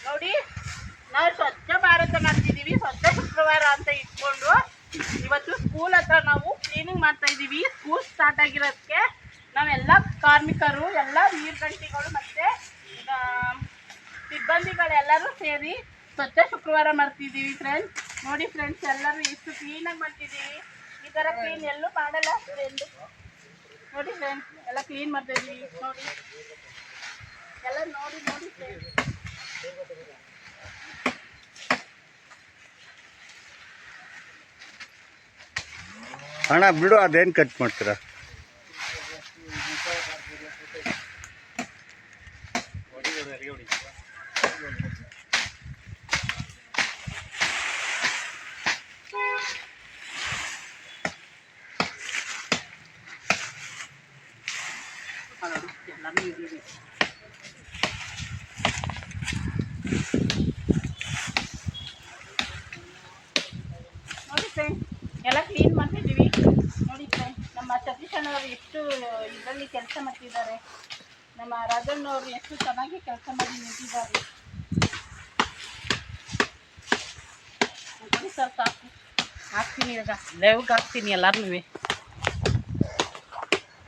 ನೋಡಿ, ನಾವು ಸ್ವಚ್ಛ ಭಾರತ ಮಾಡ್ತಿದ್ದೀವಿ. ಸ್ವಚ್ಛ ಶುಕ್ರವಾರ ಅಂತ ಇಟ್ಕೊಂಡು ಇವತ್ತು ಸ್ಕೂಲ್ ಹತ್ರ ನಾವು ಕ್ಲೀನಿಂಗ್ ಮಾಡ್ತಾ ಇದ್ದೀವಿ. ಸ್ಕೂಲ್ ಸ್ಟಾರ್ಟ್ ಆಗಿರೋದಕ್ಕೆ ನಾವೆಲ್ಲ ಕಾರ್ಮಿಕರು, ಎಲ್ಲ ನೀರ್ಗಂಟಿಗಳು ಮತ್ತು ಸಿಬ್ಬಂದಿಗಳೆಲ್ಲರೂ ಸೇರಿ ಸ್ವಚ್ಛ ಶುಕ್ರವಾರ ಮಾಡ್ತಿದ್ದೀವಿ ಫ್ರೆಂಡ್ಸ್. ನೋಡಿ ಫ್ರೆಂಡ್ಸ್, ಎಲ್ಲರೂ ಎಷ್ಟು ಕ್ಲೀನಾಗಿ ಮಾಡ್ತಿದ್ದೀವಿ. ಈ ಥರ ಕ್ಲೀನ್ ಎಲ್ಲೂ ಮಾಡಲ್ಲ ಫ್ರೆಂಡ್. ನೋಡಿ ಫ್ರೆಂಡ್ಸ್, ಎಲ್ಲ ಕ್ಲೀನ್ ಮಾಡ್ತಾ ಇದ್ದೀವಿ. ನೋಡಿ ಎಲ್ಲ ನೋಡಿ ನೋಡಿ ಫ್ರೆಂಡ್ಸ್. ಅಣ್ಣ ಬಿಡು, ಅದೇನು ಕಟ್ ಮಾಡ್ತೀರಾ? ನೋಡಿ ಫ್ರೆಂಡ್ಸ್, ಎಲ್ಲ ಕ್ಲೀನ್ ಮಾಡ್ತಿದ್ದೀವಿ. ನೋಡಿ ಫ್ರೆಂಡ್ಸ್, ನಮ್ಮ ಸತೀಶ್ ಅಣ್ಣವರು ಎಷ್ಟು ಇದರಲ್ಲಿ ಕೆಲಸ ಮಾಡ್ತಿದ್ದಾರೆ. ನಮ್ಮ ರಾಜಣ್ಣವರು ಎಷ್ಟು ಚೆನ್ನಾಗಿ ಕೆಲಸ ಮಾಡಿ ನಿಂತಿದ್ದಾರೆ. ಸರ್ ಸಾಕು, ಹಾಕ್ತೀನಿ, ಈಗ ಲೈವ್ಗೆ ಹಾಕ್ತೀನಿ ಎಲ್ಲರೂ.